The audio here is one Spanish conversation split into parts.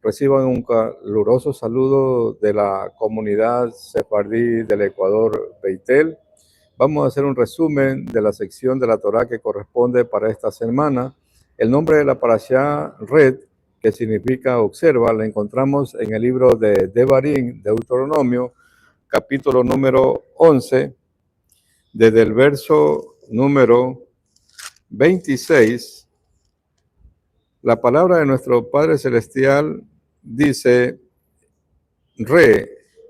Reciban un caluroso saludo de la comunidad sefardí del Ecuador, Beitel. Vamos a hacer un resumen de la sección de la Torá que corresponde para esta semana. El nombre de la parashá, Red, que significa observa, la encontramos en el libro de Devarim, Deuteronomio, capítulo número 11, desde el verso número 26. La palabra de nuestro Padre Celestial dice: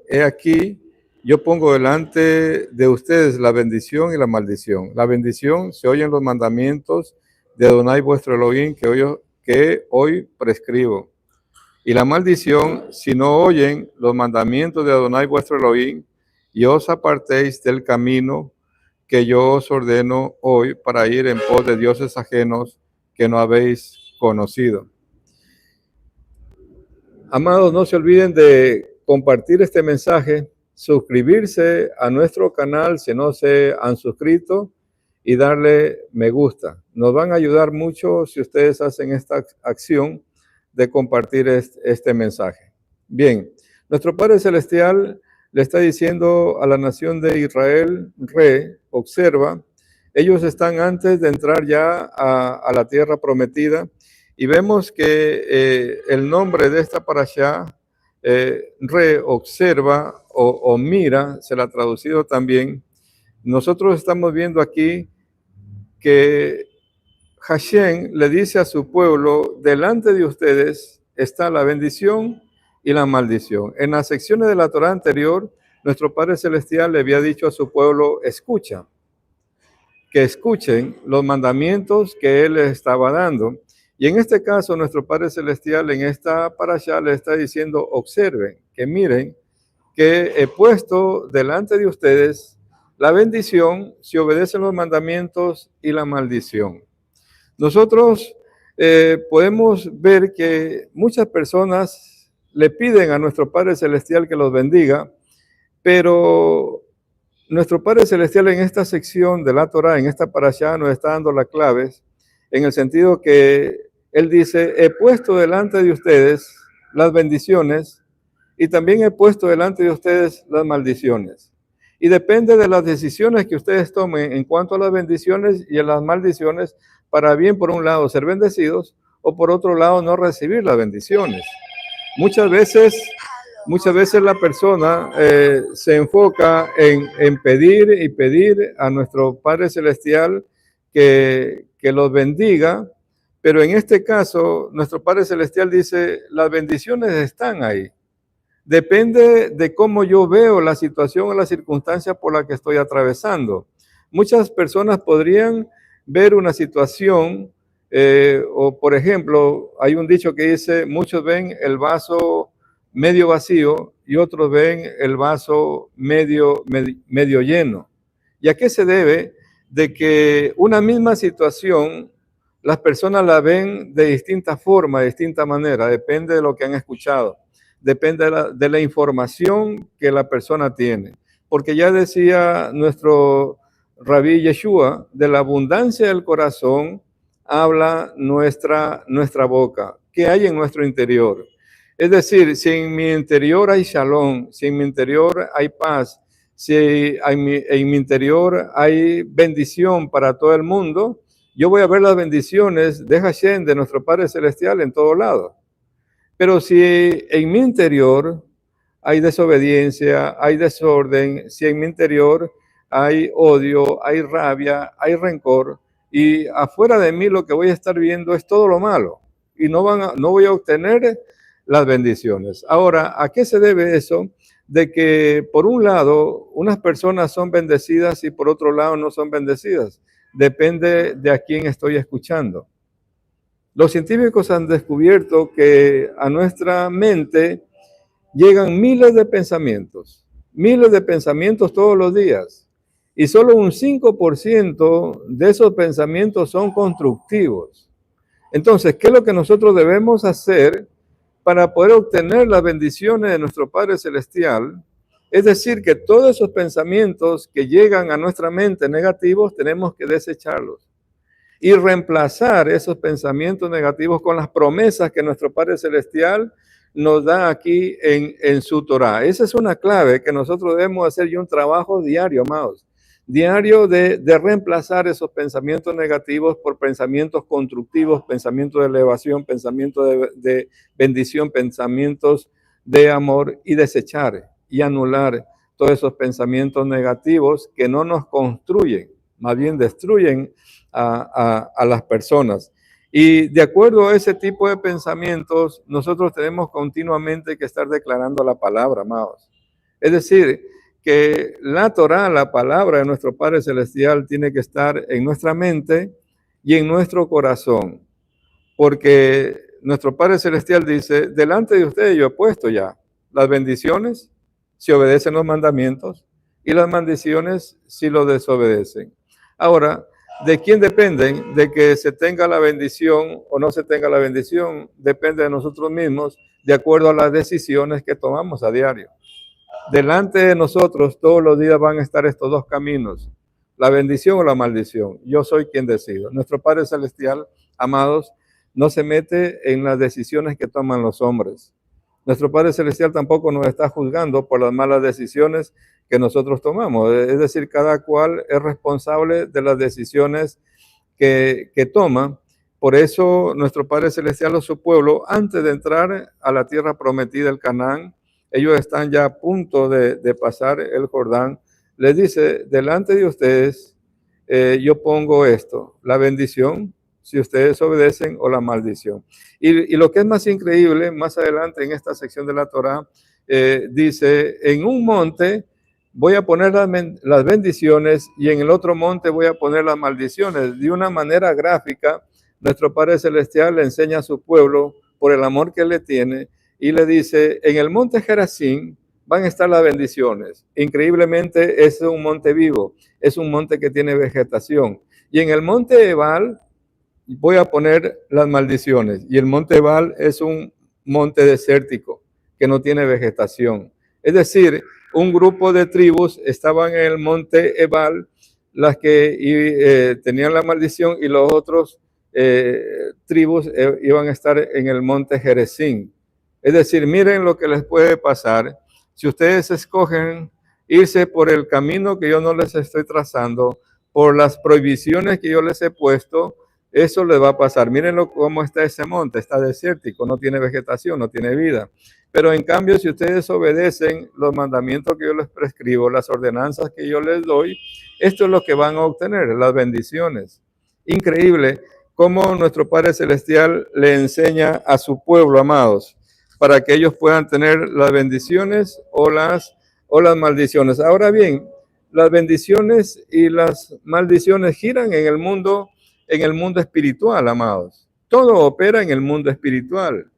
he aquí, yo pongo delante de ustedes la bendición y la maldición. La bendición, se oyen los mandamientos de Adonai vuestro Elohim que hoy prescribo. Y la maldición, si no oyen los mandamientos de Adonai vuestro Elohim, y os apartéis del camino que yo os ordeno hoy para ir en pos de dioses ajenos que no habéis conocido. Amados, no se olviden de compartir este mensaje, suscribirse a nuestro canal si no se han suscrito y darle me gusta. Nos van a ayudar mucho si ustedes hacen esta acción de compartir este mensaje. Bien, nuestro Padre Celestial le está diciendo a la nación de Israel: observa, ellos están antes de entrar ya a la tierra prometida. Y vemos que el nombre de esta parashá, observa o mira, se la ha traducido también. Nosotros estamos viendo aquí que Hashem le dice a su pueblo: delante de ustedes está la bendición y la maldición. En las secciones de la Torá anterior, nuestro Padre Celestial le había dicho a su pueblo: que escuchen los mandamientos que Él les estaba dando. Y en este caso, nuestro Padre Celestial en esta parashá le está diciendo: observen, que miren, que he puesto delante de ustedes la bendición si obedecen los mandamientos y la maldición. Nosotros podemos ver que muchas personas le piden a nuestro Padre Celestial que los bendiga, pero nuestro Padre Celestial en esta sección de la Torá, en esta parashá, nos está dando las claves, en el sentido que Él dice: he puesto delante de ustedes las bendiciones y también he puesto delante de ustedes las maldiciones. Y depende de las decisiones que ustedes tomen en cuanto a las bendiciones y a las maldiciones, para bien, por un lado, ser bendecidos, o por otro lado, no recibir las bendiciones. Muchas veces la persona se enfoca en pedir a nuestro Padre Celestial que los bendiga, pero en este caso, nuestro Padre Celestial dice: las bendiciones están ahí. Depende de cómo yo veo la situación o la circunstancia por la que estoy atravesando. Muchas personas podrían ver una situación, o por ejemplo, hay un dicho que dice: muchos ven el vaso medio vacío y otros ven el vaso medio lleno. ¿Y a qué se debe? De que una misma situación, las personas la ven de distinta forma, de distinta manera, depende de lo que han escuchado, depende de la información que la persona tiene. Porque ya decía nuestro Rabí Yeshua: de la abundancia del corazón habla nuestra boca. ¿Qué hay en nuestro interior? Es decir, si en mi interior hay shalom, si en mi interior hay paz, si en mi interior hay bendición para todo el mundo, yo voy a ver las bendiciones de Hashem, de nuestro Padre Celestial, en todo lado. Pero si en mi interior hay desobediencia, hay desorden, si en mi interior hay odio, hay rabia, hay rencor, y afuera de mí lo que voy a estar viendo es todo lo malo, y no voy a obtener las bendiciones. Ahora, ¿a qué se debe eso? De que por un lado unas personas son bendecidas y por otro lado no son bendecidas. Depende de a quién estoy escuchando. Los científicos han descubierto que a nuestra mente llegan miles de pensamientos todos los días, y solo un 5% de esos pensamientos son constructivos. Entonces, ¿qué es lo que nosotros debemos hacer para poder obtener las bendiciones de nuestro Padre Celestial? Es decir, que todos esos pensamientos que llegan a nuestra mente negativos, tenemos que desecharlos y reemplazar esos pensamientos negativos con las promesas que nuestro Padre Celestial nos da aquí en su Torah. Esa es una clave que nosotros debemos hacer y un trabajo diario, amados. Diario de reemplazar esos pensamientos negativos por pensamientos constructivos, pensamientos de elevación, pensamientos de bendición, pensamientos de amor y desechar y anular todos esos pensamientos negativos que no nos construyen, más bien destruyen a las personas. Y de acuerdo a ese tipo de pensamientos, nosotros tenemos continuamente que estar declarando la palabra, amados. Es decir, que la Torah, la palabra de nuestro Padre Celestial, tiene que estar en nuestra mente y en nuestro corazón. Porque nuestro Padre Celestial dice, delante de ustedes yo he puesto ya las bendiciones si obedecen los mandamientos y las maldiciones si lo desobedecen. Ahora, ¿de quién dependen? De que se tenga la bendición o no se tenga la bendición, depende de nosotros mismos, de acuerdo a las decisiones que tomamos a diario. Delante de nosotros todos los días van a estar estos dos caminos, la bendición o la maldición. Yo soy quien decido. Nuestro Padre Celestial, amados, no se mete en las decisiones que toman los hombres. Nuestro Padre Celestial tampoco nos está juzgando por las malas decisiones que nosotros tomamos. Es decir, cada cual es responsable de las decisiones que toma. Por eso nuestro Padre Celestial o su pueblo, antes de entrar a la tierra prometida, el Canaán, ellos están ya a punto de pasar el Jordán. Les dice, delante de ustedes yo pongo esto, la bendición, si ustedes obedecen, o la maldición. Y lo que es más increíble, más adelante en esta sección de la Torah, dice, en un monte voy a poner las bendiciones y en el otro monte voy a poner las maldiciones. De una manera gráfica, nuestro Padre Celestial le enseña a su pueblo, por el amor que le tiene, y le dice, en el monte Gerazim van a estar las bendiciones. Increíblemente es un monte vivo, es un monte que tiene vegetación. Y en el monte Ebal voy a poner las maldiciones. Y el monte Ebal es un monte desértico que no tiene vegetación. Es decir, un grupo de tribus estaban en el monte Ebal, las que tenían la maldición, y los otros tribus iban a estar en el monte Gerizim. Es decir, miren lo que les puede pasar si ustedes escogen irse por el camino que yo no les estoy trazando, por las prohibiciones que yo les he puesto. Eso les va a pasar. Mírenlo cómo está ese monte, está desértico, no tiene vegetación, no tiene vida. Pero en cambio, si ustedes obedecen los mandamientos que yo les prescribo, las ordenanzas que yo les doy, esto es lo que van a obtener, las bendiciones. Increíble cómo nuestro Padre Celestial le enseña a su pueblo, amados, para que ellos puedan tener las bendiciones o las maldiciones. Ahora bien, las bendiciones y las maldiciones giran en el mundo espiritual, amados. Todo opera en el mundo espiritual.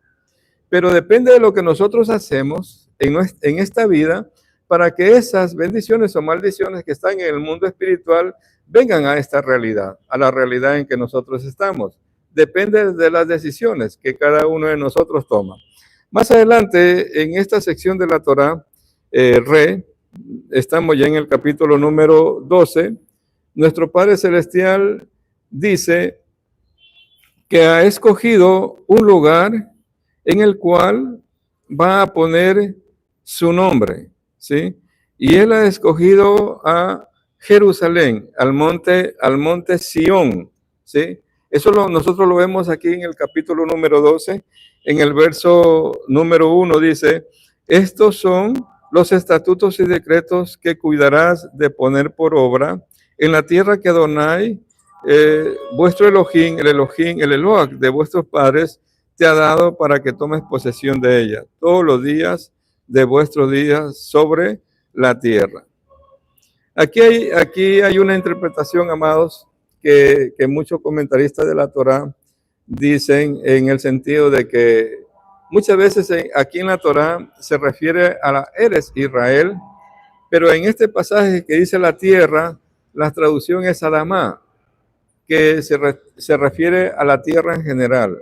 Pero depende de lo que nosotros hacemos en esta vida para que esas bendiciones o maldiciones que están en el mundo espiritual vengan a esta realidad, a la realidad en que nosotros estamos. Depende de las decisiones que cada uno de nosotros toma. Más adelante, en esta sección de la Torah, estamos ya en el capítulo número 12, nuestro Padre Celestial dice que ha escogido un lugar en el cual va a poner su nombre, ¿sí? Y él ha escogido a Jerusalén, al monte Sión, ¿sí? Eso nosotros lo vemos aquí en el capítulo número 12, en el verso número 1 dice, estos son los estatutos y decretos que cuidarás de poner por obra en la tierra que Adonai, vuestro Elohim, el Eloah de vuestros padres, te ha dado para que tomes posesión de ella todos los días de vuestros días sobre la tierra. Aquí hay una interpretación, amados, que muchos comentaristas de la Torah dicen en el sentido de que muchas veces aquí en la Torah se refiere a la Eres Israel, pero en este pasaje que dice la tierra, la traducción es Adamá, que se refiere a la tierra en general.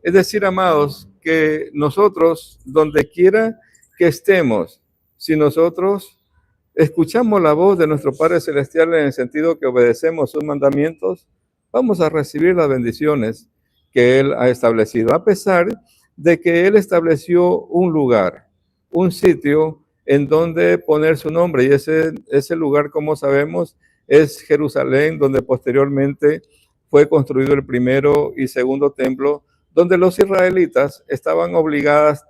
Es decir, amados, que nosotros, donde quiera que estemos, si nosotros escuchamos la voz de nuestro Padre Celestial en el sentido que obedecemos sus mandamientos, vamos a recibir las bendiciones que Él ha establecido, a pesar de que él estableció un lugar, un sitio en donde poner su nombre. Y ese lugar, como sabemos, es Jerusalén, donde posteriormente fue construido el primero y segundo templo, donde los israelitas estaban obligados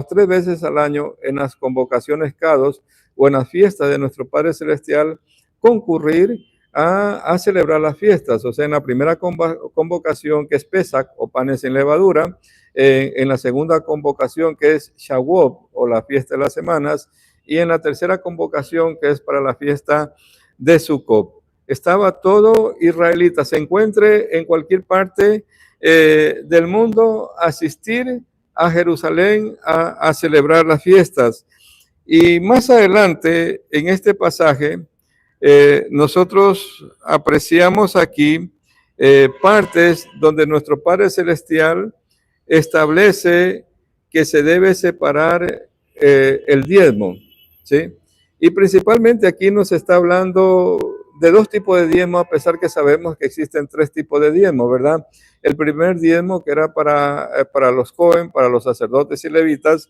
3 veces al año en las convocaciones CADOS o en las fiestas de nuestro Padre Celestial, concurrir a celebrar las fiestas. O sea, en la primera convocación, que es Pesach o panes sin levadura, en la segunda convocación, que es Shavuot o la fiesta de las semanas, y en la tercera convocación, que es para la fiesta de Sukkot. Estaba todo israelita, se encuentre en cualquier parte del mundo, asistir a Jerusalén a celebrar las fiestas. Y más adelante, en este pasaje, nosotros apreciamos aquí partes donde nuestro Padre Celestial establece que se debe separar el diezmo, ¿sí? Y principalmente aquí nos está hablando de 2 tipos de diezmo, a pesar que sabemos que existen 3 tipos de diezmo, ¿verdad? El primer diezmo, que era para los Cohen, para los sacerdotes y levitas.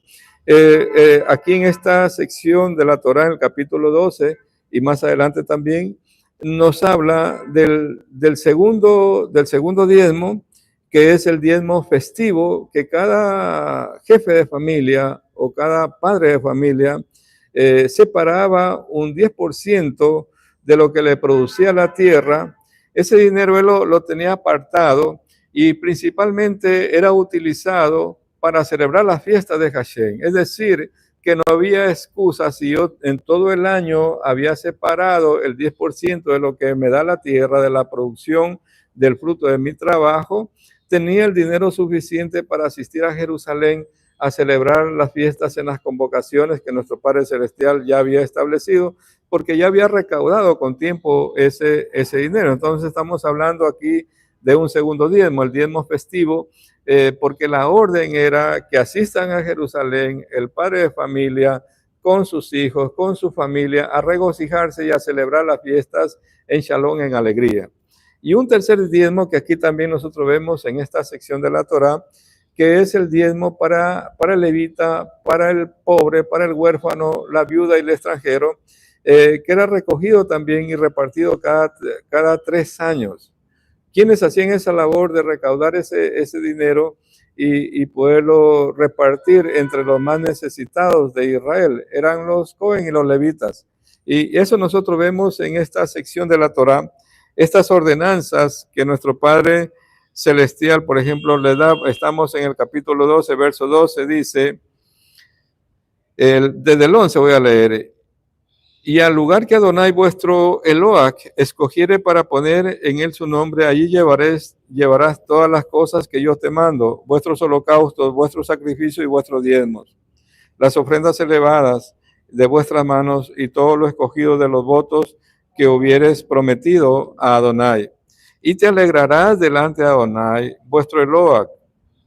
Aquí en esta sección de la Torá, en el capítulo 12, y más adelante también, nos habla del segundo diezmo, que es el diezmo festivo, que cada jefe de familia o cada padre de familia separaba un 10% de lo que le producía la tierra. Ese dinero él lo tenía apartado y principalmente era utilizado para celebrar la fiesta de Hashem. Es decir, que no había excusa si yo en todo el año había separado el 10% de lo que me da la tierra, de la producción del fruto de mi trabajo, tenía el dinero suficiente para asistir a Jerusalén a celebrar las fiestas en las convocaciones que nuestro Padre Celestial ya había establecido, porque ya había recaudado con tiempo ese dinero. Entonces estamos hablando aquí de un segundo diezmo, el diezmo festivo, porque la orden era que asistan a Jerusalén el padre de familia con sus hijos, con su familia, a regocijarse y a celebrar las fiestas en shalom, en alegría. Y un tercer diezmo que aquí también nosotros vemos en esta sección de la Torá, que es el diezmo para el levita, para el pobre, para el huérfano, la viuda y el extranjero, que era recogido también y repartido cada 3 años. ¿Quiénes hacían esa labor de recaudar ese dinero y poderlo repartir entre los más necesitados de Israel? Eran los Cohen y los levitas. Y eso nosotros vemos en esta sección de la Torá, estas ordenanzas que nuestro Padre Celestial, por ejemplo, le da. Estamos en el capítulo 12, verso 12, dice, desde el 11 voy a leer: y al lugar que Adonai vuestro Eloach escogiere para poner en él su nombre, allí llevarás todas las cosas que yo te mando, vuestros holocaustos, vuestros sacrificios y vuestros diezmos, las ofrendas elevadas de vuestras manos y todo lo escogido de los votos que hubieres prometido a Adonai. Y te alegrarás delante de Adonai, vuestro Eloach,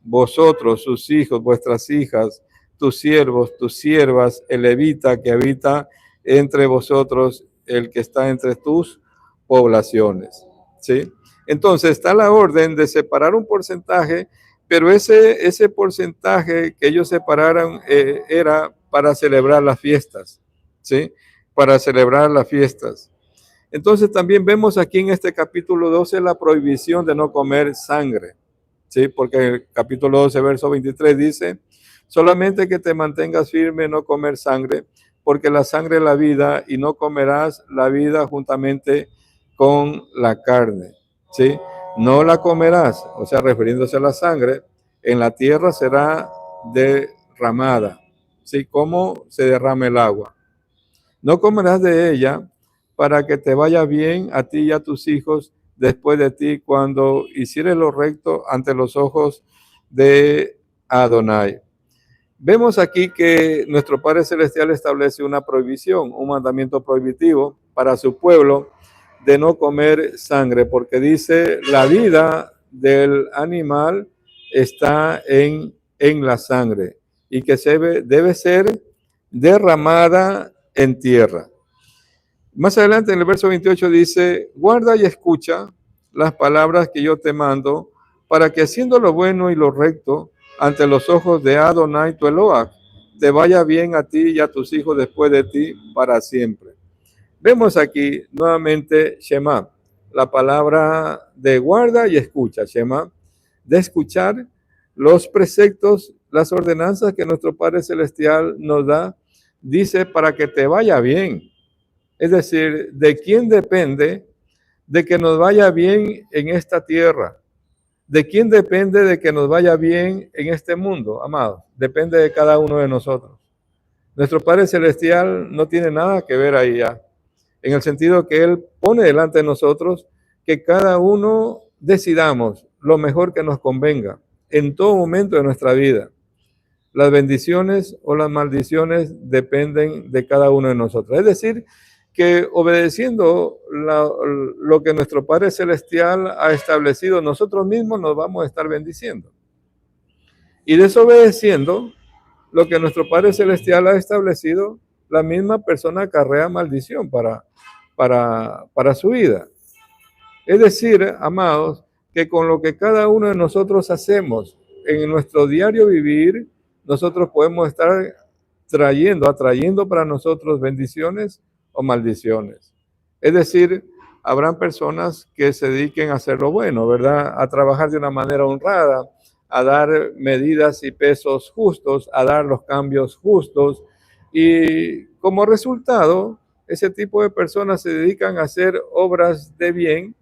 vosotros, sus hijos, vuestras hijas, tus siervos, tus siervas, el levita que habita entre vosotros, el que está entre tus poblaciones, ¿sí? Entonces está la orden de separar un porcentaje, pero ese porcentaje que ellos separaron era para celebrar las fiestas, ¿sí? Para celebrar las fiestas. Entonces también vemos aquí en este capítulo 12 la prohibición de no comer sangre, ¿sí? Porque el capítulo 12, verso 23 dice, solamente que te mantengas firme, no comer sangre, porque la sangre es la vida, y no comerás la vida juntamente con la carne, ¿sí? No la comerás, o sea, refiriéndose a la sangre, en la tierra será derramada, ¿sí? Como se derrama el agua. No comerás de ella para que te vaya bien a ti y a tus hijos después de ti, cuando hicieres lo recto ante los ojos de Adonai. Vemos aquí que nuestro Padre Celestial establece una prohibición, un mandamiento prohibitivo para su pueblo de no comer sangre, porque dice, la vida del animal está en la sangre y que debe ser derramada en tierra. Más adelante en el verso 28 dice, guarda y escucha las palabras que yo te mando, para que haciendo lo bueno y lo recto ante los ojos de Adonai tu Eloah, te vaya bien a ti y a tus hijos después de ti para siempre. Vemos aquí nuevamente Shema, la palabra de guarda y escucha, Shema, de escuchar los preceptos, las ordenanzas que nuestro Padre Celestial nos da, dice para que te vaya bien. Es decir, ¿de quién depende de que nos vaya bien en esta tierra? ¿De quién depende de que nos vaya bien en este mundo, amados? Depende de cada uno de nosotros. Nuestro Padre Celestial no tiene nada que ver ahí ya, en el sentido que Él pone delante de nosotros que cada uno decidamos lo mejor que nos convenga en todo momento de nuestra vida. Las bendiciones o las maldiciones dependen de cada uno de nosotros. Es decir, que obedeciendo lo que nuestro Padre Celestial ha establecido, nosotros mismos nos vamos a estar bendiciendo. Y desobedeciendo lo que nuestro Padre Celestial ha establecido, la misma persona acarrea maldición para su vida. Es decir, amados, que con lo que cada uno de nosotros hacemos en nuestro diario vivir, nosotros podemos estar atrayendo para nosotros bendiciones o maldiciones. Es decir, habrán personas que se dediquen a hacer lo bueno, ¿verdad? A trabajar de una manera honrada, a dar medidas y pesos justos, a dar los cambios justos. Y como resultado, ese tipo de personas se dedican a hacer obras de bien,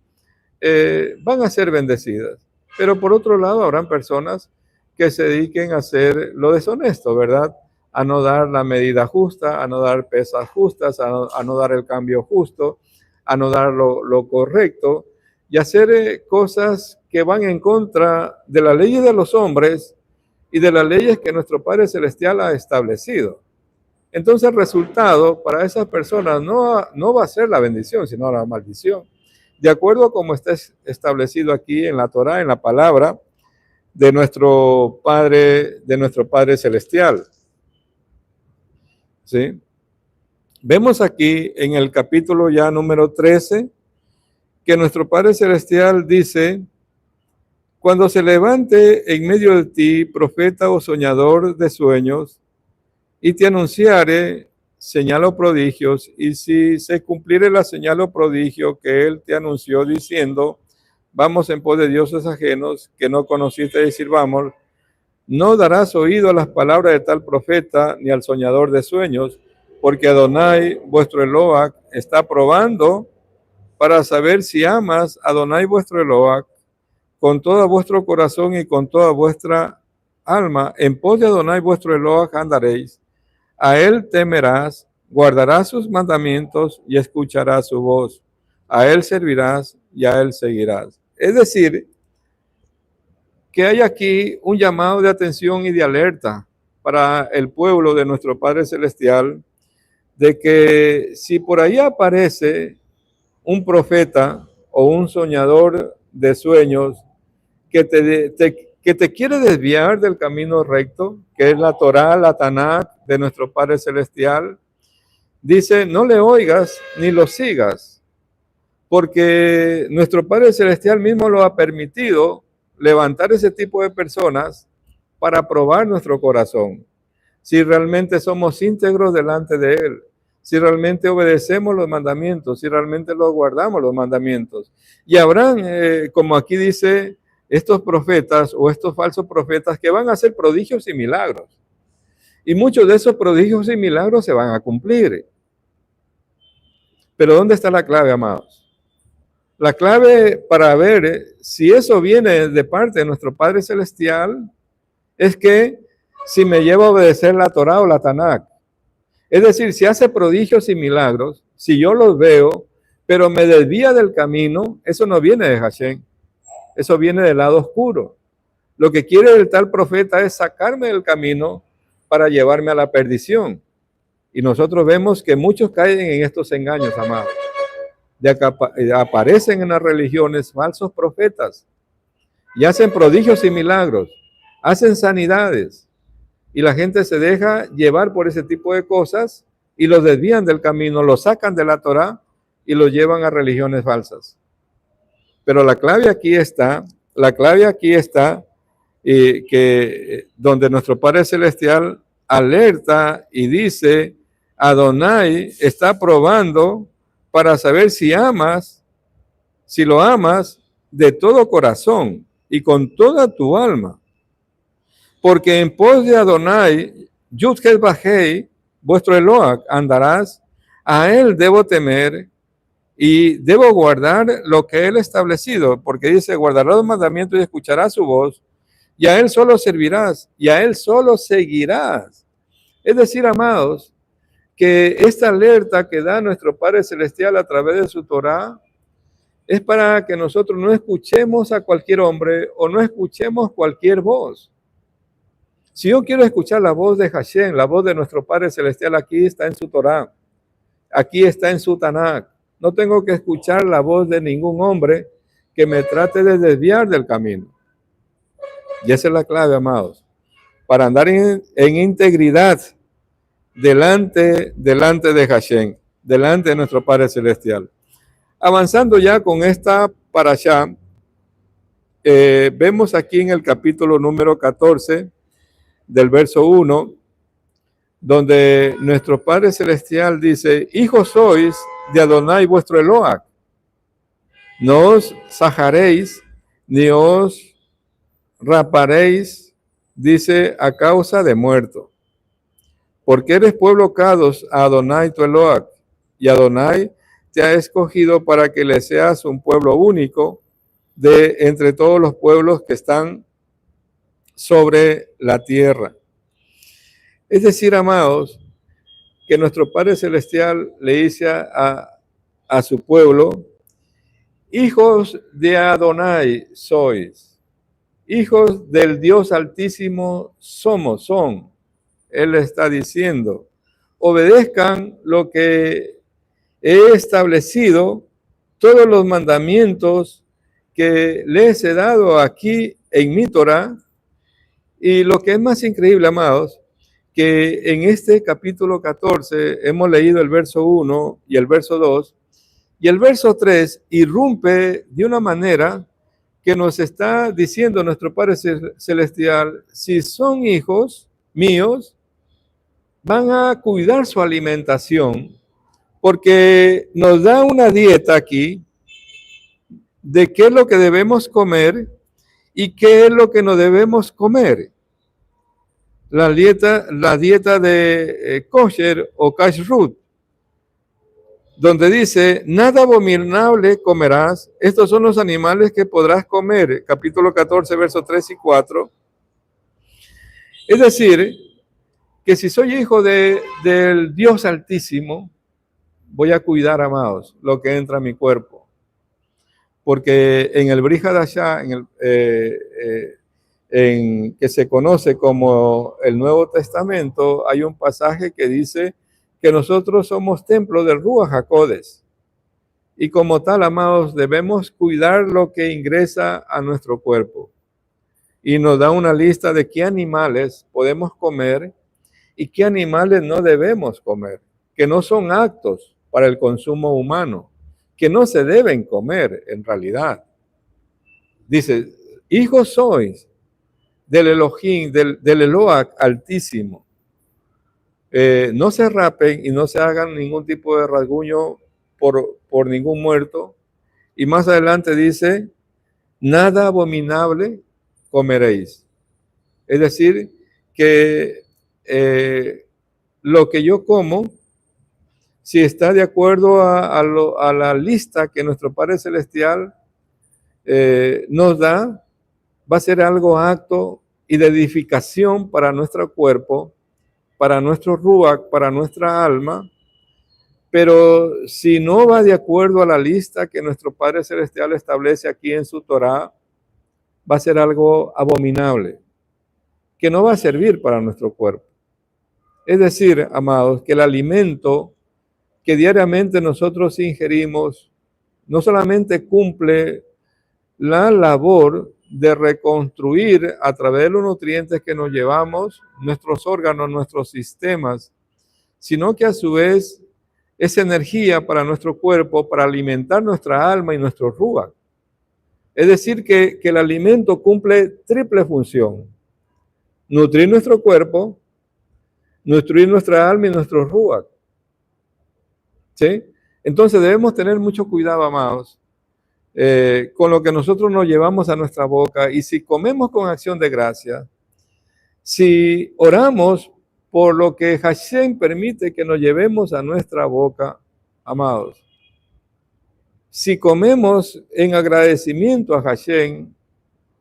van a ser bendecidas. Pero por otro lado, habrán personas que se dediquen a hacer lo deshonesto, ¿verdad? A no dar la medida justa, a no dar pesas justas, a no dar el cambio justo, a no dar lo correcto y hacer cosas que van en contra de las leyes de los hombres y de las leyes que nuestro Padre Celestial ha establecido. Entonces el resultado para esas personas no va a ser la bendición, sino la maldición. De acuerdo a como está establecido aquí en la Torá, en la palabra de nuestro Padre Celestial. ¿Sí? Vemos aquí en el capítulo ya número 13 que nuestro Padre Celestial dice: cuando se levante en medio de ti profeta o soñador de sueños y te anunciare señal o prodigios, y si se cumpliere la señal o prodigio que él te anunció diciendo, vamos en pos de dioses ajenos que no conociste y sirvamos, no darás oído a las palabras de tal profeta ni al soñador de sueños, porque Adonai, vuestro Eloah, está probando para saber si amas a Adonai, vuestro Eloah, con todo vuestro corazón y con toda vuestra alma. En pos de Adonai, vuestro Eloah, andaréis. A él temerás, guardarás sus mandamientos y escucharás su voz. A él servirás y a él seguirás. Es decir, que hay aquí un llamado de atención y de alerta para el pueblo de nuestro Padre Celestial, de que si por ahí aparece un profeta o un soñador de sueños que te quiere desviar del camino recto, que es la Torá, la Tanakh de nuestro Padre Celestial, dice, no le oigas ni lo sigas, porque nuestro Padre Celestial mismo lo ha permitido levantar ese tipo de personas para probar nuestro corazón, si realmente somos íntegros delante de Él, si realmente obedecemos los mandamientos, si realmente los guardamos los mandamientos. Y habrán, como aquí dice, estos profetas o estos falsos profetas que van a hacer prodigios y milagros. Y muchos de esos prodigios y milagros se van a cumplir. Pero ¿dónde está la clave, amados? La clave para ver si eso viene de parte de nuestro Padre Celestial es que si me lleva a obedecer la Torá o la Tanakh. Es decir, si hace prodigios y milagros, si yo los veo, pero me desvía del camino, eso no viene de Hashem. Eso viene del lado oscuro. Lo que quiere el tal profeta es sacarme del camino para llevarme a la perdición. Y nosotros vemos que muchos caen en estos engaños, amados. Aparecen en las religiones falsos profetas y hacen prodigios y milagros, hacen sanidades. Y la gente se deja llevar por ese tipo de cosas y los desvían del camino, los sacan de la Torá y los llevan a religiones falsas. Pero la clave aquí está y donde nuestro Padre Celestial alerta y dice, Adonai está probando para saber si lo amas de todo corazón y con toda tu alma. Porque en pos de Adonai, Yud-Heh Vah-Hei, vuestro Eloah, andarás, a él debo temer y debo guardar lo que él ha establecido, porque dice, guardarás los mandamientos y escucharás su voz, y a él solo servirás, y a él solo seguirás. Es decir, amados, que esta alerta que da nuestro Padre Celestial a través de su Torá es para que nosotros no escuchemos a cualquier hombre o no escuchemos cualquier voz. Si yo quiero escuchar la voz de Hashem, la voz de nuestro Padre Celestial, aquí está en su Torá, aquí está en su Tanakh. No tengo que escuchar la voz de ningún hombre que me trate de desviar del camino. Y esa es la clave, amados, para andar en integridad delante de Hashem, delante de nuestro Padre Celestial. Avanzando ya con esta parashá, vemos aquí en el capítulo número 14, del verso 1, donde nuestro Padre Celestial dice, hijos sois de Adonai vuestro Eloah, no os sajaréis, ni os raparéis, dice, a causa de muerto, porque eres pueblo Kadosh a Adonai tu Eloah, y Adonai te ha escogido para que le seas un pueblo único de entre todos los pueblos que están sobre la tierra. Es decir, amados, que nuestro Padre Celestial le dice a su pueblo, hijos de Adonai sois, hijos del Dios Altísimo son. Él está diciendo, obedezcan lo que he establecido, todos los mandamientos que les he dado aquí en mi Torah. Y lo que es más increíble, amados, que en este capítulo 14 hemos leído el verso 1 y el verso 2, y el verso 3 irrumpe de una manera que nos está diciendo nuestro Padre Celestial, si son hijos míos, van a cuidar su alimentación, porque nos da una dieta aquí de qué es lo que debemos comer y qué es lo que no debemos comer. La dieta de kosher o kashrut, donde dice, nada abominable comerás, estos son los animales que podrás comer, capítulo 14, versos 3 y 4. Es decir, que si soy hijo del Dios Altísimo, voy a cuidar, amados, lo que entra a mi cuerpo. Porque en el Brit Hadashah, que se conoce como el Nuevo Testamento, hay un pasaje que dice que nosotros somos templo del Ruach HaKodesh. Y como tal, amados, debemos cuidar lo que ingresa a nuestro cuerpo. Y nos da una lista de qué animales podemos comer y qué animales no debemos comer, que no son aptos para el consumo humano, que no se deben comer en realidad. Dice, hijos sois del Elohim, del Eloah Altísimo. No se rapen y no se hagan ningún tipo de rasguño por ningún muerto. Y más adelante dice, nada abominable comeréis. Es decir, que lo que yo como, si está de acuerdo a la lista que nuestro Padre Celestial nos da, va a ser algo apto y de edificación para nuestro cuerpo, para nuestro ruach, para nuestra alma. Pero si no va de acuerdo a la lista que nuestro Padre Celestial establece aquí en su Torá, va a ser algo abominable, que no va a servir para nuestro cuerpo. Es decir, amados, que el alimento que diariamente nosotros ingerimos no solamente cumple la labor de reconstruir a través de los nutrientes que nos llevamos, nuestros órganos, nuestros sistemas, sino que a su vez es energía para nuestro cuerpo, para alimentar nuestra alma y nuestro ruach. Es decir, que el alimento cumple triple función: nutrir nuestro cuerpo, nutrir nuestra alma y nuestro ruach. ¿Sí? Entonces debemos tener mucho cuidado, amados, con lo que nosotros nos llevamos a nuestra boca. Y si comemos con acción de gracia, si oramos por lo que Hashem permite que nos llevemos a nuestra boca, amados, si comemos en agradecimiento a Hashem,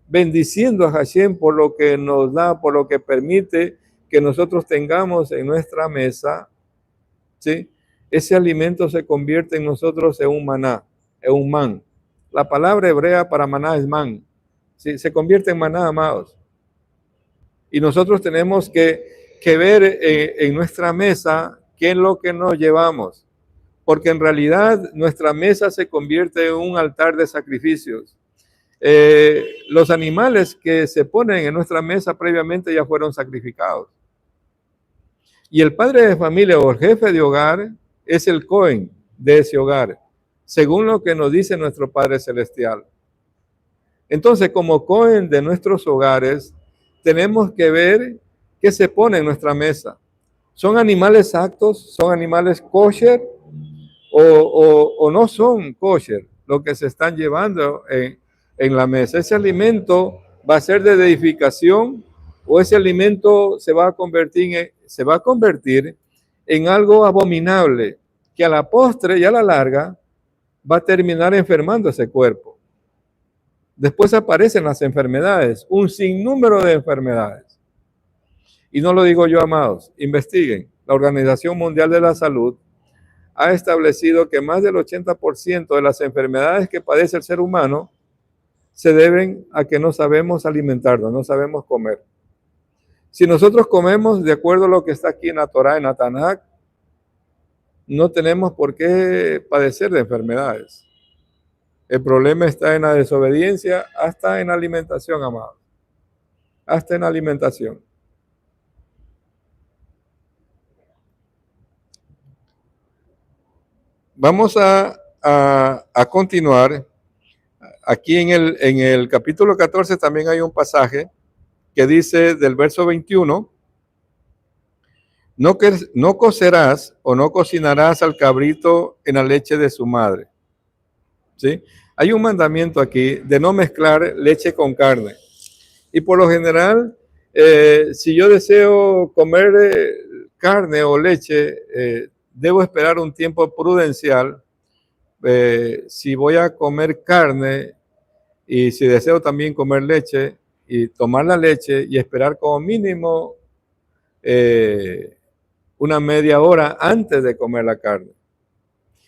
bendiciendo a Hashem por lo que nos da, por lo que permite que nosotros tengamos en nuestra mesa, ¿sí? Ese alimento se convierte en nosotros en un maná, en un man. La palabra hebrea para maná es man. ¿Sí? Se convierte en maná, amados. Y nosotros tenemos que ver en nuestra mesa qué es lo que nos llevamos. Porque en realidad nuestra mesa se convierte en un altar de sacrificios. Los animales que se ponen en nuestra mesa previamente ya fueron sacrificados. Y el padre de familia o el jefe de hogar es el Cohen de ese hogar, según lo que nos dice nuestro Padre Celestial. Entonces, como Cohen de nuestros hogares, tenemos que ver qué se pone en nuestra mesa. ¿Son animales aptos? ¿Son animales kosher? ¿O no son kosher lo que se están llevando en la mesa? ¿Ese alimento va a ser de edificación o ese alimento se va a convertir en algo abominable que a la postre y a la larga va a terminar enfermando ese cuerpo? Después aparecen las enfermedades, un sinnúmero de enfermedades. Y no lo digo yo, amados, investiguen. La Organización Mundial de la Salud ha establecido que más del 80% de las enfermedades que padece el ser humano se deben a que no sabemos alimentarnos, no sabemos comer. Si nosotros comemos de acuerdo a lo que está aquí en la Torah, en la Tanaj, no tenemos por qué padecer de enfermedades. El problema está en la desobediencia, hasta en la alimentación, amado. Hasta en la alimentación. Vamos a continuar. Aquí en el capítulo 14 también hay un pasaje que dice del verso 21, no cocerás o no cocinarás al cabrito en la leche de su madre. ¿Sí? Hay un mandamiento aquí de no mezclar leche con carne. Y por lo general, si yo deseo comer carne o leche, debo esperar un tiempo prudencial. Si voy a comer carne y si deseo también comer leche y tomar la leche y esperar como mínimo una media hora antes de comer la carne.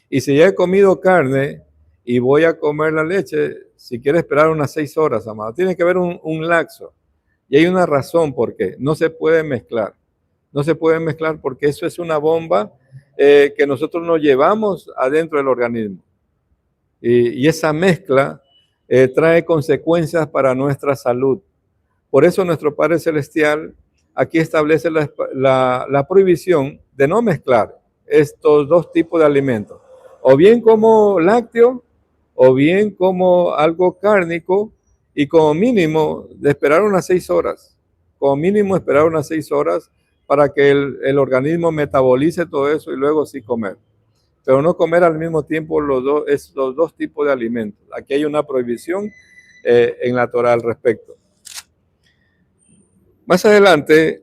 Y si ya he comido carne y voy a comer la leche, si quiero esperar unas 6 horas, amado, tiene que haber un lapso. Y hay una razón por qué. No se puede mezclar. No se puede mezclar porque eso es una bomba que nosotros nos llevamos adentro del organismo. Y esa mezcla trae consecuencias para nuestra salud. Por eso nuestro Padre Celestial aquí establece la prohibición de no mezclar estos dos tipos de alimentos. O bien como lácteo, o bien como algo cárnico, y como mínimo de esperar unas 6 horas. Como mínimo esperar unas 6 horas para que el organismo metabolice todo eso y luego sí comer. Pero no comer al mismo tiempo los dos tipos de alimentos. Aquí hay una prohibición en la Torah al respecto. Más adelante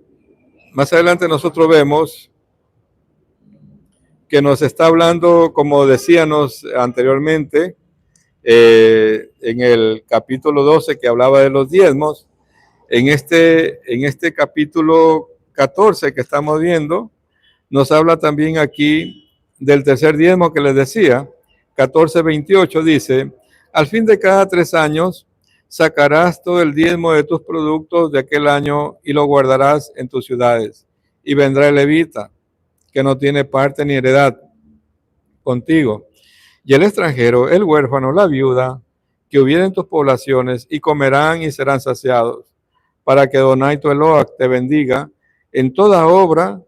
nosotros vemos que nos está hablando, como decíamos anteriormente, en el capítulo 12 que hablaba de los diezmos. En este capítulo 14 que estamos viendo, nos habla también aquí del tercer diezmo que les decía. 14:28 dice: al fin de cada 3 años sacarás todo el diezmo de tus productos de aquel año y lo guardarás en tus ciudades. Y vendrá el levita, que no tiene parte ni heredad contigo, y el extranjero, el huérfano, la viuda, que hubiera en tus poblaciones, y comerán y serán saciados, para que Adonai tu Elohim te bendiga en toda obra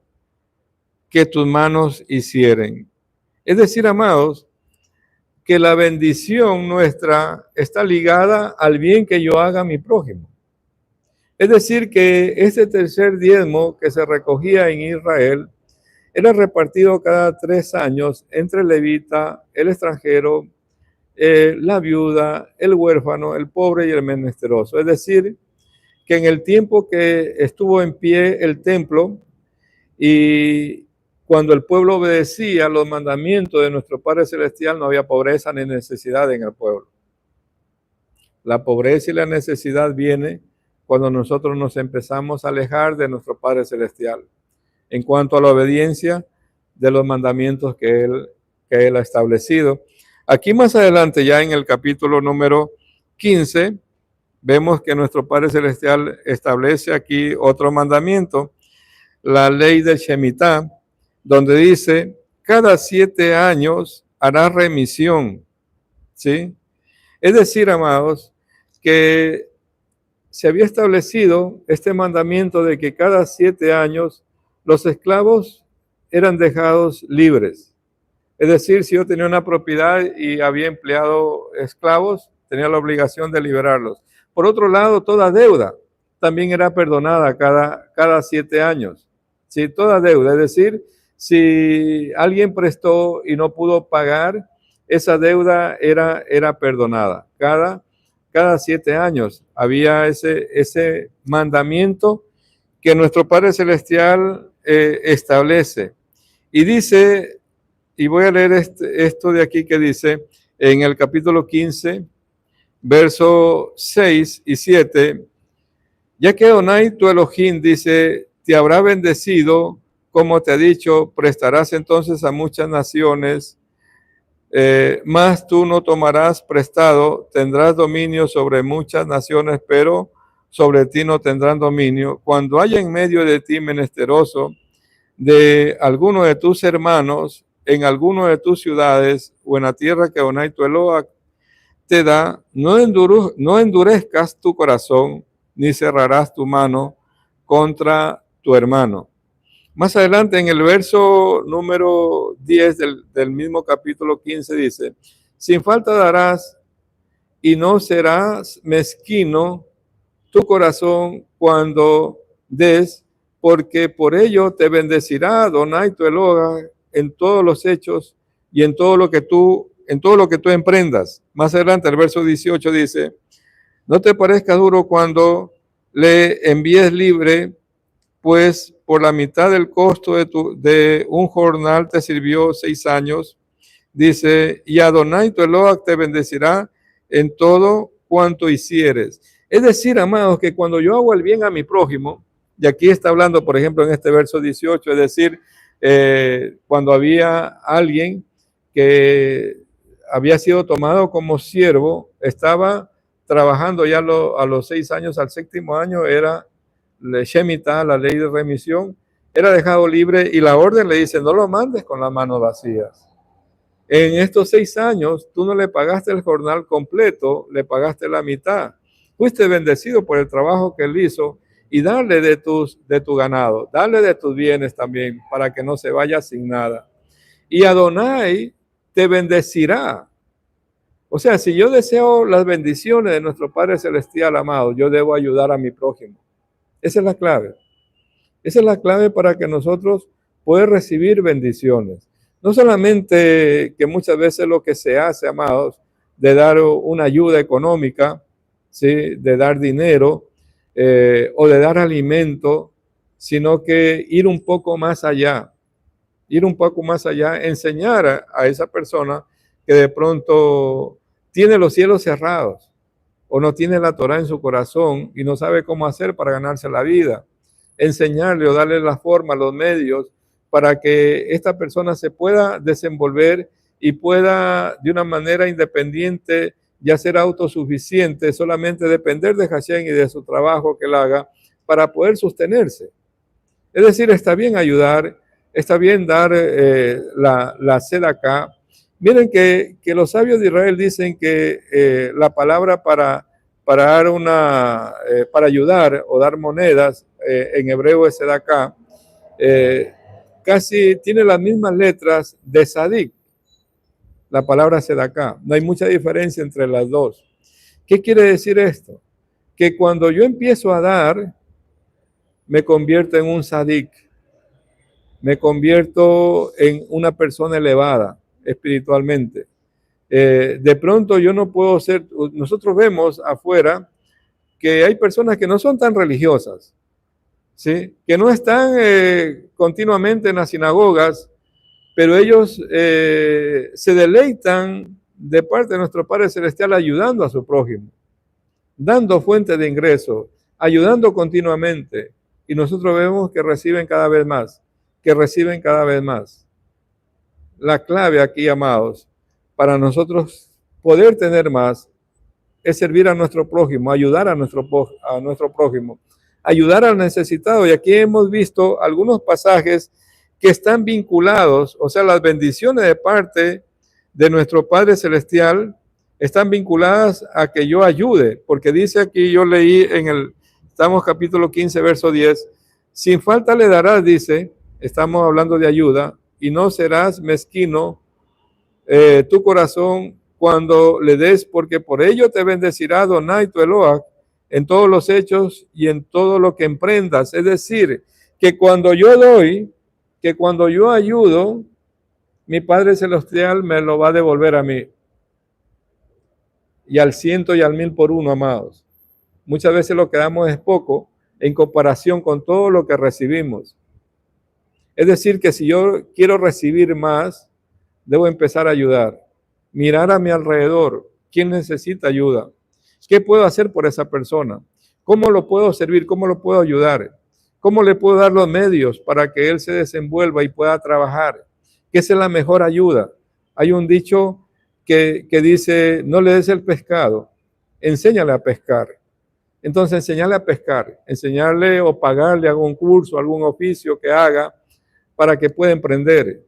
que tus manos hicieren. Es decir, amados, que la bendición nuestra está ligada al bien que yo haga a mi prójimo. Es decir, que este tercer diezmo que se recogía en Israel era repartido cada 3 años entre el levita, el extranjero, la viuda, el huérfano, el pobre y el menesteroso. Es decir, que en el tiempo que estuvo en pie el templo y cuando el pueblo obedecía los mandamientos de nuestro Padre Celestial, no había pobreza ni necesidad en el pueblo. La pobreza y la necesidad viene cuando nosotros nos empezamos a alejar de nuestro Padre Celestial en cuanto a la obediencia de los mandamientos que Él ha establecido. Aquí más adelante, ya en el capítulo número 15, vemos que nuestro Padre Celestial establece aquí otro mandamiento, la ley del Shemitah, donde dice, cada 7 años hará remisión, ¿sí? Es decir, amados, que se había establecido este mandamiento de que cada 7 años los esclavos eran dejados libres. Es decir, si yo tenía una propiedad y había empleado esclavos, tenía la obligación de liberarlos. Por otro lado, toda deuda también era perdonada cada 7 años. Sí, toda deuda, es decir, si alguien prestó y no pudo pagar, esa deuda era perdonada. Cada 7 años había ese mandamiento que nuestro Padre Celestial establece. Y dice, y voy a leer esto de aquí que dice, en el capítulo 15, verso 6 y 7, ya que Adonai tu Elohim dice, te habrá bendecido, como te ha dicho, prestarás entonces a muchas naciones, más tú no tomarás prestado, tendrás dominio sobre muchas naciones, pero sobre ti no tendrán dominio. Cuando haya en medio de ti menesteroso de alguno de tus hermanos, en alguno de tus ciudades o en la tierra que Adonai tu Elohim te da, no endurezcas tu corazón, ni cerrarás tu mano contra tu hermano. Más adelante en el verso número 10 del mismo capítulo 15 dice, sin falta darás y no serás mezquino tu corazón cuando des, porque por ello te bendecirá Adonai tu Elohim en todos los hechos y en todo lo que tú emprendas. Más adelante el verso 18 dice, no te parezca duro cuando le envíes libre, pues por la mitad del costo de un jornal te sirvió 6 años. Dice, y Adonai tu Elohim te bendecirá en todo cuanto hicieres. Es decir, amados, que cuando yo hago el bien a mi prójimo, y aquí está hablando, por ejemplo, en este verso 18, es decir, cuando había alguien que había sido tomado como siervo, estaba trabajando ya a los 6 años, al 7º año era la Shemitah, la ley de remisión, era dejado libre y la orden le dice, no lo mandes con las manos vacías. En estos 6 años, tú no le pagaste el jornal completo, le pagaste la mitad. Fuiste bendecido por el trabajo que él hizo y dale de tu ganado, dale de tus bienes también para que no se vaya sin nada. Y Adonai te bendecirá. O sea, si yo deseo las bendiciones de nuestro Padre Celestial, amado, yo debo ayudar a mi prójimo. Esa es la clave. Esa es la clave para que nosotros podamos recibir bendiciones. No solamente que muchas veces lo que se hace, amados, de dar una ayuda económica, ¿sí? De dar dinero o de dar alimento, sino que ir un poco más allá, enseñar a esa persona que de pronto tiene los cielos cerrados o no tiene la Torah en su corazón y no sabe cómo hacer para ganarse la vida. Enseñarle o darle la forma, los medios, para que esta persona se pueda desenvolver y pueda de una manera independiente ya ser autosuficiente, solamente depender de Hashem y de su trabajo que él haga para poder sostenerse. Es decir, está bien ayudar, está bien dar la sedacá. Miren que los sabios de Israel dicen que la palabra para para ayudar o dar monedas, en hebreo es sedacá, casi tiene las mismas letras de sadik. La palabra sedaká. No hay mucha diferencia entre las dos. ¿Qué quiere decir esto? Que cuando yo empiezo a dar, me convierto en un sadik, me convierto en una persona elevada espiritualmente. De pronto yo no puedo ser, nosotros vemos afuera que hay personas que no son tan religiosas, ¿sí? Que no están continuamente en las sinagogas, pero ellos se deleitan de parte de nuestro Padre Celestial ayudando a su prójimo, dando fuente de ingreso, ayudando continuamente. Y nosotros vemos que reciben cada vez más, que reciben cada vez más. La clave aquí, amados, para nosotros poder tener más, es servir a nuestro prójimo, ayudar a nuestro prójimo, ayudar al necesitado. Y aquí hemos visto algunos pasajes que están vinculados, o sea, las bendiciones de parte de nuestro Padre Celestial están vinculadas a que yo ayude, porque dice aquí, yo leí estamos capítulo 15, verso 10, sin falta le darás, dice, estamos hablando de ayuda, y no serás mezquino tu corazón cuando le des, porque por ello te bendecirá Adonai tu Eloah en todos los hechos y en todo lo que emprendas. Es decir, que cuando yo doy, que cuando yo ayudo, mi Padre Celestial me lo va a devolver a mí. Y al 100 y al 1000 por uno, amados. Muchas veces lo que damos es poco en comparación con todo lo que recibimos. Es decir, que si yo quiero recibir más, debo empezar a ayudar. Mirar a mi alrededor. ¿Quién necesita ayuda? ¿Qué puedo hacer por esa persona? ¿Cómo lo puedo servir? ¿Cómo lo puedo ayudar? ¿Cómo le puedo dar los medios para que él se desenvuelva y pueda trabajar? ¿Qué es la mejor ayuda? Hay un dicho que dice, no le des el pescado, enséñale a pescar. Entonces, enseñarle a pescar, enseñarle o pagarle algún curso, algún oficio que haga para que pueda emprender.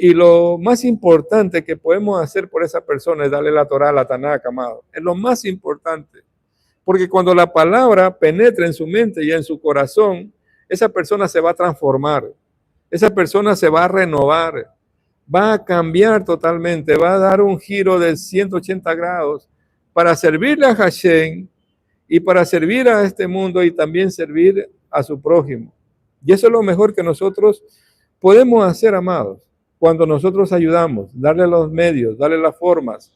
Y lo más importante que podemos hacer por esa persona es darle la Torah, la Tanakh, amado. Es lo más importante. Porque cuando la palabra penetra en su mente y en su corazón, esa persona se va a transformar. Esa persona se va a renovar. Va a cambiar totalmente. Va a dar un giro de 180 grados para servirle a Hashem y para servir a este mundo y también servir a su prójimo. Y eso es lo mejor que nosotros podemos hacer, amados. Cuando nosotros ayudamos, darle los medios, darle las formas,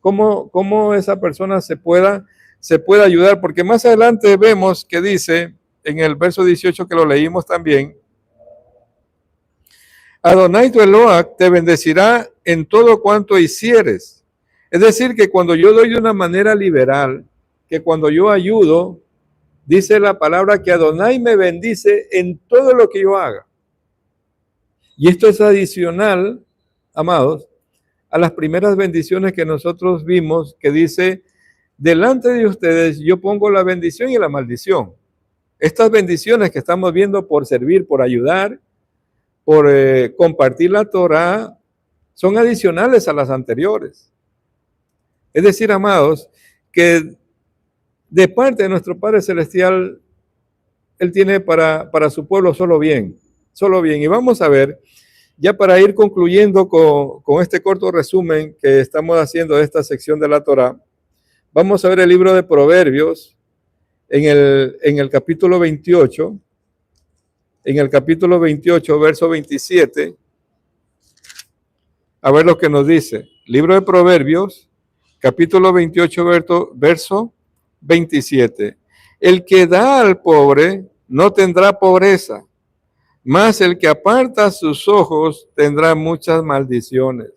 cómo esa persona se pueda ayudar, porque más adelante vemos que dice en el verso 18 que lo leímos también, Adonai tu Eloah te bendecirá en todo cuanto hicieres. Es decir, que cuando yo doy de una manera liberal, que cuando yo ayudo, dice la palabra que Adonai me bendice en todo lo que yo haga. Y esto es adicional, amados, a las primeras bendiciones que nosotros vimos, que dice, delante de ustedes yo pongo la bendición y la maldición. Estas bendiciones que estamos viendo por servir, por ayudar, por compartir la Torah, son adicionales a las anteriores. Es decir, amados, que de parte de nuestro Padre Celestial, Él tiene para su pueblo solo bien. Y vamos a ver, ya para ir concluyendo con este corto resumen que estamos haciendo de esta sección de la Torah, vamos a ver el libro de Proverbios en el capítulo 28, verso 27, a ver lo que nos dice. Libro de Proverbios, capítulo 28, verso 27. El que da al pobre no tendrá pobreza, mas el que aparta sus ojos tendrá muchas maldiciones.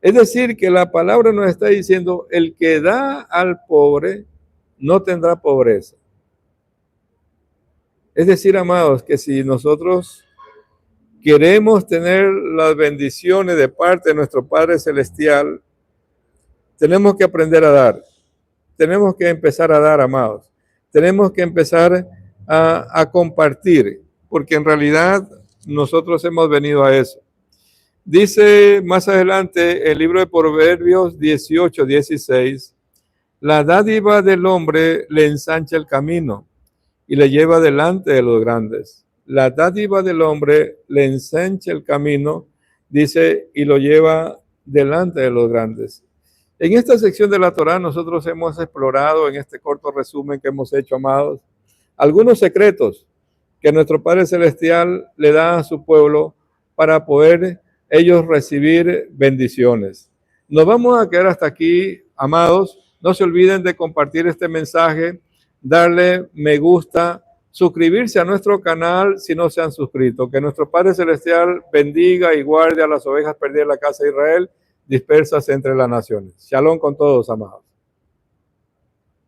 Es decir, que la palabra nos está diciendo, el que da al pobre no tendrá pobreza. Es decir, amados, que si nosotros queremos tener las bendiciones de parte de nuestro Padre Celestial, tenemos que aprender a dar. Tenemos que empezar a dar, amados. Tenemos que empezar a compartir, porque en realidad nosotros hemos venido a eso. Dice más adelante el libro de Proverbios 18, 16, la dádiva del hombre le ensancha el camino y le lleva delante de los grandes. La dádiva del hombre le ensancha el camino, dice, y lo lleva delante de los grandes. En esta sección de la Torá nosotros hemos explorado en este corto resumen que hemos hecho, amados, algunos secretos que nuestro Padre Celestial le da a su pueblo para poder ellos recibir bendiciones. Nos vamos a quedar hasta aquí, amados. No se olviden de compartir este mensaje, darle me gusta, suscribirse a nuestro canal si no se han suscrito. Que nuestro Padre Celestial bendiga y guarde a las ovejas perdidas de la casa de Israel, dispersas entre las naciones. Shalom con todos, amados.